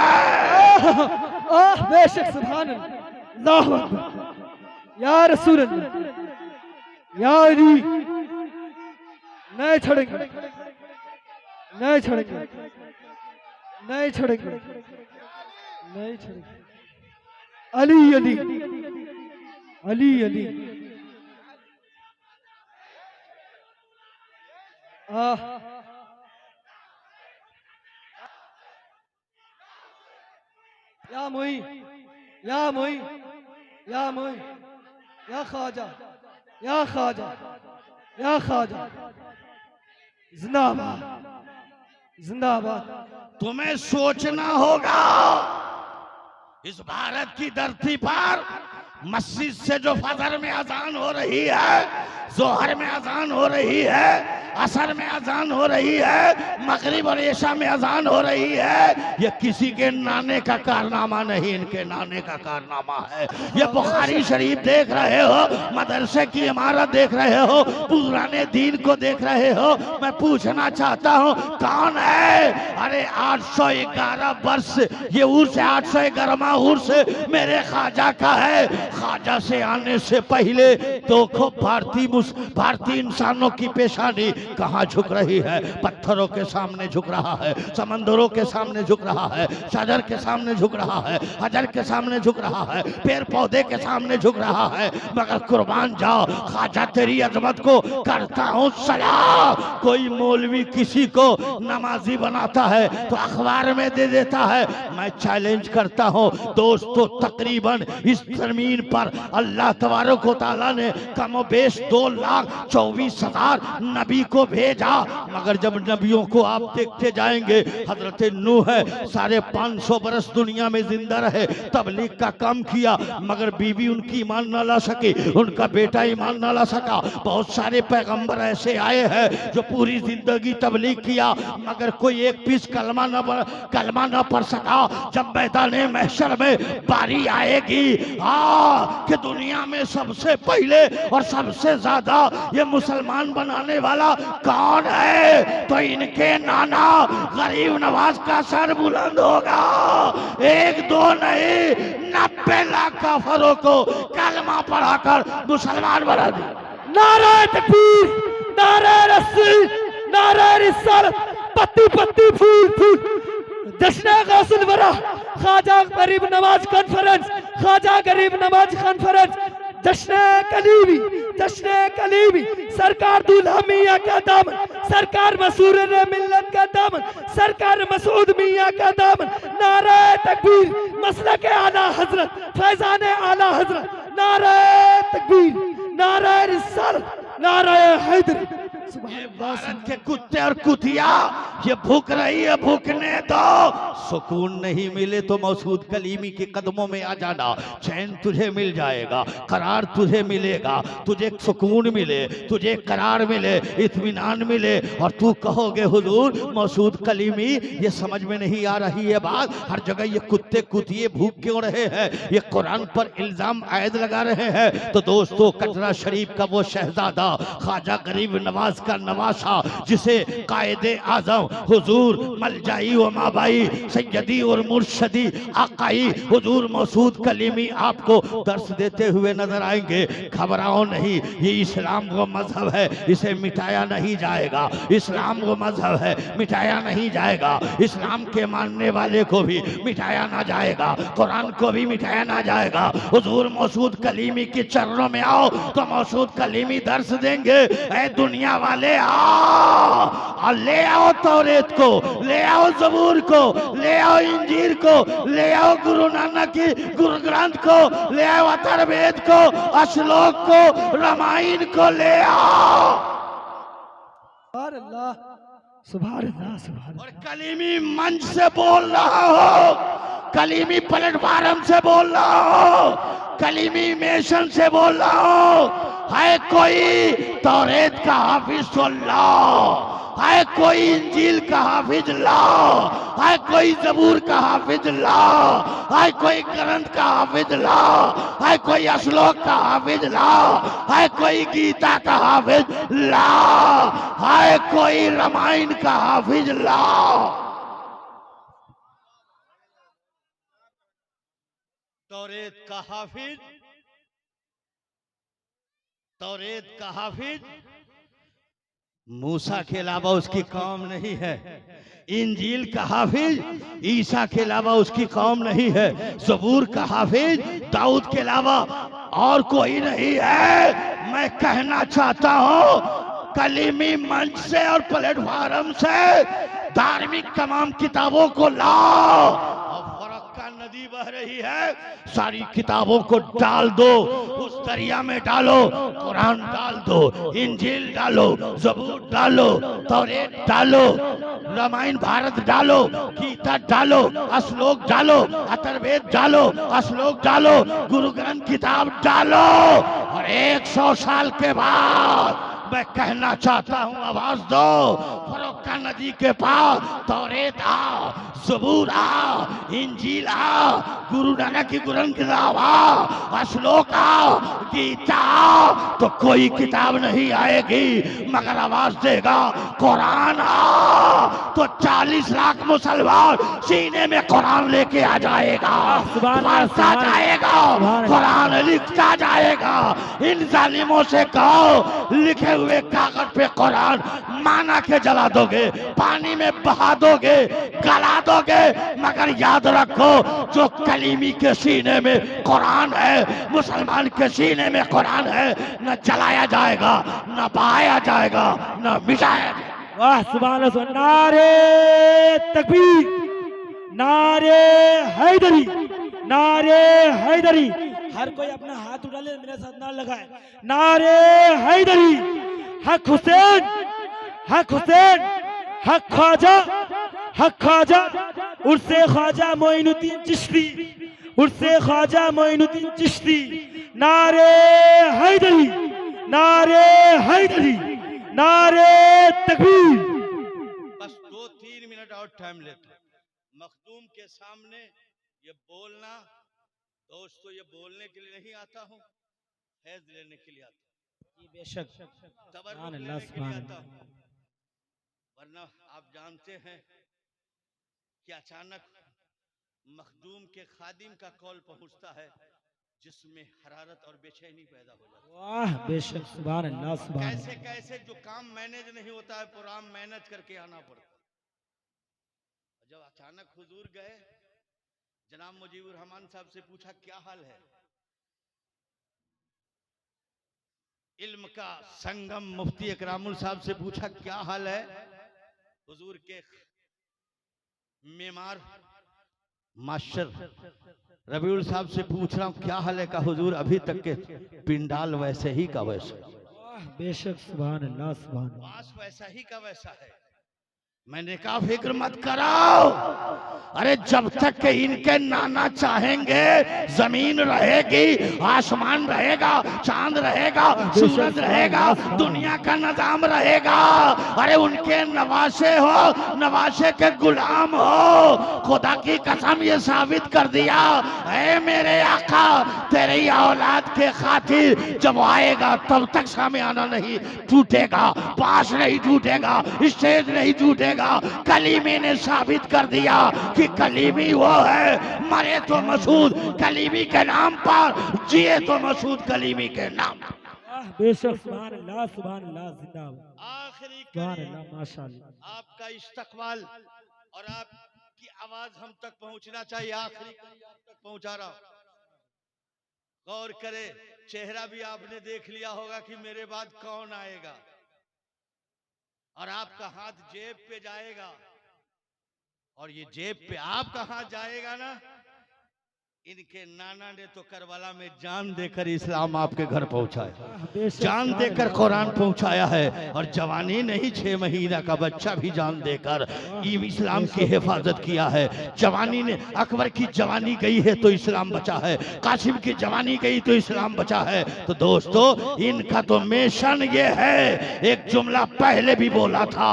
बेशक, सुभान अल्लाह, अल्लाहु अकबर, या रसूल अल्लाह, या अली, नहीं छोड़ेंगे, नहीं छोड़ेंगे, नहीं छोड़ेंगे, नहीं छोड़ेंगे। अली अली अली अली, या मोई, या मोई, या मोई, या ख्वाजा, या ख्वाजा, या ख्वाजा, जिंदाबाद, जिंदाबाद। तुम्हें सोचना होगा, इस भारत की धरती पर मस्जिद से जो फजर में अजान हो रही है, जोहर में अजान हो रही है, असर में अजान हो रही है, मगरिब और ईशा में अजान हो रही है, ये किसी के नाने का कारनामा नहीं, इनके नाने का कारनामा है। ये बुखारी शरीफ देख रहे हो, मदरसे की इमारत देख रहे हो, पुराने दीन को देख रहे हो। मैं पूछना चाहता हूँ कौन है? अरे 811 वर्ष ये उर्स, 811वां उर्स मेरे ख्वाजा का है। ख्वाजा से आने से पहले देखो भारतीय इंसानों की पेशानी कहाँ झुक रही है, पत्थरों के सामने झुक रहा है, समंदरों के सामने झुक रहा है, शजर के सामने झुक रहा है, हजर के सामने झुक रहा है, पेड़ पौधे के सामने झुक रहा है। मगर कुर्बान जाओ, ख्वाजा तेरी अजमत को करता हूँ सलाम। कोई मौलवी किसी को नमाजी बनाता है तो अखबार में दे देता है। मैं चैलेंज करता हूँ दोस्तों, तकरीबन इस जमीन पर अल्लाह तबारक व तआला ने कमोबेश 2,24,000 नबी को भेजा, मगर जब नबियों को आप देखते जाएंगे, हजरत नूह है 550 बरस दुनिया में जिंदा रहे, तबलीग का काम किया, मगर बीवी उनकी ईमान न ला सकी, उनका बेटा ईमान न ला सका। बहुत सारे पैगंबर ऐसे आए हैं जो पूरी जिंदगी तबलीग किया, मगर कोई एक पीस कलमा न पढ़ सका। जब मैदाने महशर में बारी आएगी कि दुनिया में सबसे पहले और सबसे ज्यादा ये मुसलमान बनाने वाला कौन है, तो इनके नाना गरीब नवाज का सर बुलंद होगा। 1-2 नहीं, 90 लाख काफिरों को कलमा पढ़ाकर मुसलमान बना दिया। नारा तकबीर, नारा रसूल, नारा रिसालत, पत्ती पत्ती फूल फूल, जश्न गौसुल वरा, ख्वाजा गरीब नवाज कॉन्फ्रेंस, ख्वाजा गरीब नवाज कॉन्फ्रेंस, जश्न कलीमी, जश्न कलीमी, सरकार दूल्हा मियाँ का दामन, सरकार मसूर मिल्लत का दामन, सरकार मसूद मियाँ का दामन। नारा तकबीर, मसलक आला हजरत, फैजान आला हजरत, नारा तकबीर, नारा रिसालत, नारा हैदरी। भारत के कुत्ते और कुतिया ये भूख रही है, भूखने दो। सुकून नहीं मिले तो मसूद कलीमी के कदमों में आ जाना, चैन तुझे मिल जाएगा, करार तुझे मिलेगा, तुझे सुकून मिले, तुझे करार मिले, इत्मीनान मिले, और तू कहोगे हुजूर मसूद कलीमी ये समझ में नहीं आ रही है बात, हर जगह ये कुत्ते कुतिये भूख क्यों रहे हैं, ये कुरान पर इल्जाम आयद लगा रहे हैं। तो दोस्तों, कटरा शरीफ का वो शहजादा ख्वाजा गरीब नवाज नवाज का नवासा, जिसे कायदे आजम हुजूर मलजाई व माबाई सैयदी और मुर्शदी आकाई हुजूर मसूद कलीमी आपको दर्श देते हुए नजर आएंगे। घबराओ नहीं, ये इस्लाम वो मजहब है, इसे मिटाया नहीं जाएगा। इस्लाम वो मजहब है, मिटाया नहीं जाएगा। इस्लाम के मानने वाले को भी मिटाया ना जाएगा, कुरान को भी मिटाया ना जाएगा। हुजूर मसूद कलीमी के चरणों में आओ तो मसूद कलीमी दर्श देंगे। ऐ दुनिया वाले आओ और ले आओ तौरेत को, ले आओ जबूर को, ले आओ इंजीर को, ले आओ गुरु नानक की गुरु ग्रंथ को, ले आओ अथर्ववेद को, अश्लोक को, रामायण को ले आओ। सुभान अल्लाह, सुभान अल्लाह, सुभान और कलीमी मंच से बोल रहा हो, कलीमी प्लेटफार्म से बोल रहा हो, कलीमी मिशन से बोल रहा हो। है कोई तौरेत का हाफिज तो लाओ, है कोई इंजील का हाफिज लाओ, है कोई जबूर का हाफिज लाओ, है कोई ग्रंथ का हाफिज लाओ, है कोई अश्लोक का हाफिज लाओ, है कोई गीता का हाफिज लाओ, है कोई रामायण का हाफिज लाओ। तौरेत का हाफिज, तौरेत का हाफिज मूसा के अलावा उसकी कौम नहीं है। इंजील का हाफिज ईसा के अलावा उसकी कौम नहीं है। ज़बूर का हाफिज दाऊद के अलावा और कोई नहीं है। मैं कहना चाहता हूँ कलीमी मंच से और प्लेटफार्म से धार्मिक तमाम किताबों को लाओ। फरक्का नदी बह रही है, सारी किताबों को डाल दो, उस दरिया में डालो। कुरान डाल दो, इंजील डालो, ज़बूर डालो, तौरेत डालो, रामायण भारत डालो, गीता डालो, अश्लोक डालो, अथर्ववेद डालो, अश्लोक डालो, गुरु ग्रंथ किताब डालो। और 100 साल के बाद मैं कहना चाहता हूँ, आवाज दो, फरक्का नदी के पास तौरेत आओ, ज़बूर आओ, इंजील आओ, गुरु नानक की ग्रंथ किताब आओ, अश्लोक आओ, गीता आओ, तो कोई किताब नहीं आएगी मगर आवाज देगा कुरान आओ, तो 40 लाख मुसलमान सीने में कुरान लेके आ जाएगा, पढ़ता जाएगा, कुरान लिखता जाएगा। इन जालिमों से कहो लिखे हुए कागज पे कुरान माना के जला दोगे, पानी में बहा दोगे, गला दोगे, मगर याद रखो जो कलीमी के सीने में कुरान है, मुसलमान के सीने में कुरान है, न जलाया जाएगा, न बहाया जाएगा, न मिटाया जाएगा। वाह सुभान अल्लाह, नारे तकबीर, नारे हैदरी, नारे हैदरी। हर कोई अपना हाथ उठा ले, मेरे साथ ना लगाए। नारे हैदरी, हक हुसैन, हक हुसैन, हक ख्वाजा, हक ख्वाजा, उर्से ख्वाजा मोइनुद्दीन चिश्ती, उर्से ख्वाजा मोइनुद्दीन चिश्ती। नारे हैदरी, नारे हैदरी, नारे तकबीर। बस 2-3 मिनट और टाइम लेते हैं। मखदूम के सामने ये बोलना, दोस्तों ये बोलने के लिए नहीं आता हूँ, फैज लेने के लिए आता हूँ, बेशक तबर्रुक लेने के लिए आता हूँ। वरना आप जानते हैं कि अचानक मखदूम के खादिम का कॉल पहुंचता है जिसमें हरारत और बेचैनी पैदा हो जाती है। वाह बेशक सुभान अल्लाह, सुभान कैसे कैसे जो काम मैनेज नहीं होता है प्रोग्राम मैनेज करके आना पड़ता है। जब अचानक हुजूर गए, जनाब मुजीबुर रहमान साहब से पूछा क्या हाल है। इल्म का संगम मुफ्ती इकरामुल साहब से पूछा क्या हाल है। हुजूर के मेमार मास्टर रबीउल साहब से पूछ रहा हूँ क्या हाल है का। हुजूर अभी तक के पिंडाल वैसे ही का वैसा। बेशक सुभान अल्लाह, सुभान वास वैसा ही का वैसा है। मैंने कहा फिक्र मत कराओ, अरे जब तक के इनके नाना चाहेंगे जमीन रहेगी, आसमान रहेगा, चांद रहेगा, सूरज रहेगा, दुनिया का निजाम रहेगा। अरे उनके नवासे हो, नवासे के गुलाम हो। खुदा की कसम ये साबित कर दिया, ऐ मेरे आका तेरी औलाद के खातिर जब आएगा तब तक सामियाना नहीं टूटेगा, पास नहीं टूटेगा, स्टेज नहीं टूटेगा। कलीमी ने साबित कर दिया कि कलीमी वो है, मरे तो मसूद कलीमी के नाम पर, जिए तो मसूद कलीमी के नाम पर। बेशक सुभान अल्लाह जिंदाबाद। आखिरी सुभान अल्लाह माशाअल्लाह। आपका इस्तकबाल और आपकी आवाज हम तक पहुंचना चाहिए। आखिरी आप तक पहुंचा रहा हूं, गौर करे। चेहरा भी आपने देख लिया होगा कि मेरे बाद कौन आएगा, और आपका हाथ जेब पे जाएगा, और ये जेब पे आपका हाथ जाएगा ना। इनके नाना ने तो करबला में जान देकर इस्लाम आपके घर पहुंचाया, जान देकर कुरान पहुंचाया है। और जवानी नहीं, 6 महीना का बच्चा भी जान देकर इस्लाम की हिफाजत किया है। जवानी ने, अकबर की जवानी गई है तो इस्लाम बचा है, कासिम की जवानी गई तो इस्लाम बचा है। तो दोस्तों इनका तो मिशन ये है, एक जुमला पहले भी बोला था,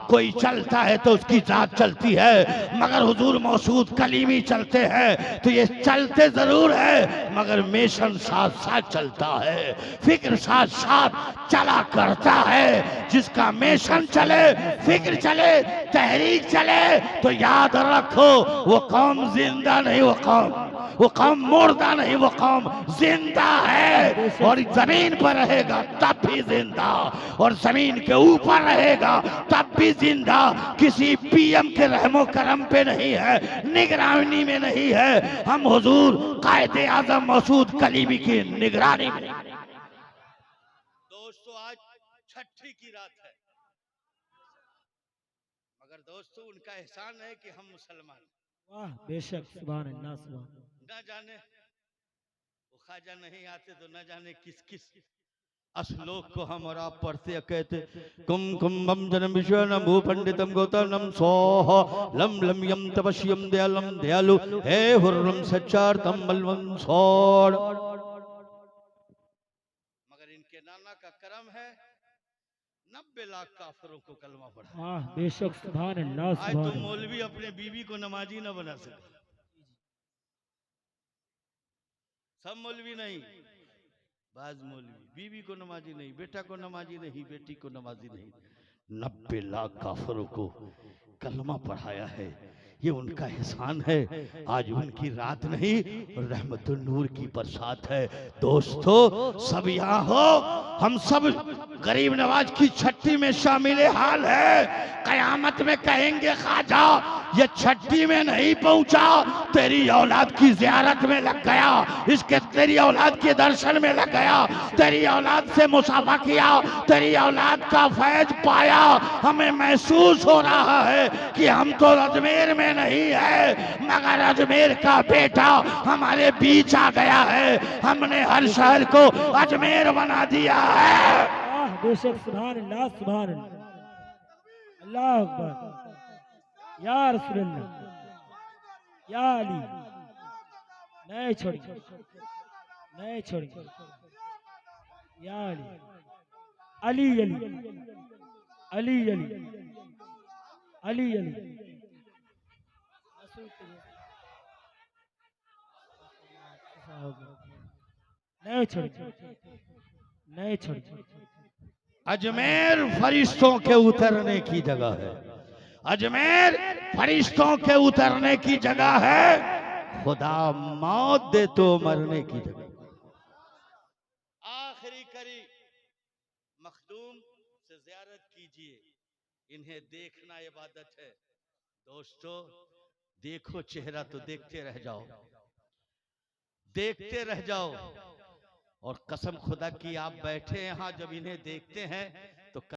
कोई चलता है तो उसकी जात चलती है, मगर हुजूर मौसूद कलीमी चलते हैं तो ये चलते जरूर है मगर मिशन साथ साथ चलता है, फिक्र साथ साथ चला करता है। जिसका मिशन चले, फिक्र चले, तहरीक चले, तो याद रखो वो कौम जिंदा नहीं, वो कौम मुर्दा नहीं, वो कौम जिंदा है। और जमीन पर रहेगा तब भी जिंदा, और जमीन के ऊपर रहेगा तब भी जिंदा। किसी पीएम के रहमो करम पे नहीं है, निगरानी में नहीं है, हम हुजूर कायदे आजम मसूद कलीमी की निगरानी में। दोस्तों आज छठी की रात है, मगर दोस्तों उनका एहसान है कि हम मुसलमान। वाह बेशक सुभान अल्लाह सुभान। न जाने वो ख्वाजा नहीं आते तो न जाने किस किस श्लोक को हम और आप पढ़ते कहते, कुम कुंभम जनम विश्व भू पंडितम गौतम सोह लम लम यम तपस्यम दयालम दयालु हे हुर्रम सच्चार्थम बलवं सोड़। मगर इनके नाना का करम है, 90 लाख काफिरों को कलमा पढ़ा। वाह बेशक सुभान अल्लाह आज सुभान। तो मौलवी अपने बीवी को नमाजी न बना सके, सब मौलवी नहीं, बाज मौलवी बीवी को नमाजी नहीं, बेटा को नमाजी नहीं, बेटी को नमाजी नहीं, 90 लाख काफिरों को कलमा पढ़ाया है। ये उनका एहसान है। आज उनकी रात नहीं, रहमतुन नूर की बरसात है। दोस्तों सब यहाँ हो, हम सब गरीब नवाज की छठी में शामिल हाल है। कयामत में कहेंगे ख्वाजा ये छठी में नहीं पहुंचा, तेरी औलाद की जियारत में लग गया, इसके तेरी औलाद के दर्शन में लग गया, तेरी औलाद से मुसाफा किया, तेरी औलाद का फैज पाया। हमें महसूस हो रहा है कि हम तो अजमेर में नहीं है, मगर अजमेर का बेटा हमारे बीच आ गया है। हमने हर शहर को अजमेर बना दिया है। वाह बेशक सुभान अल्लाह सुभान अल्लाह। अल्लाह अकबर या रसूल अल्लाह या अली। नहीं छोड़िए, नहीं छोड़िए या अली, अली अली अली अली अली अली। नहीं छोड़िए, नहीं छोड़िए। अजमेर फरिश्तों के उतरने की जगह है, अजमेर फरिश्तों के उतरने की जगह है। खुदा मौत दे तो मरने की जगह। आखिरी करी मखदूम से ज़ियारत कीजिए, इन्हें देखना इबादत है। दोस्तों देखो चेहरा तो देखते रह जाओ, देखते रह जाओ। और कसम खुदा की आप बैठे यहाँ जब इन्हें देखते हैं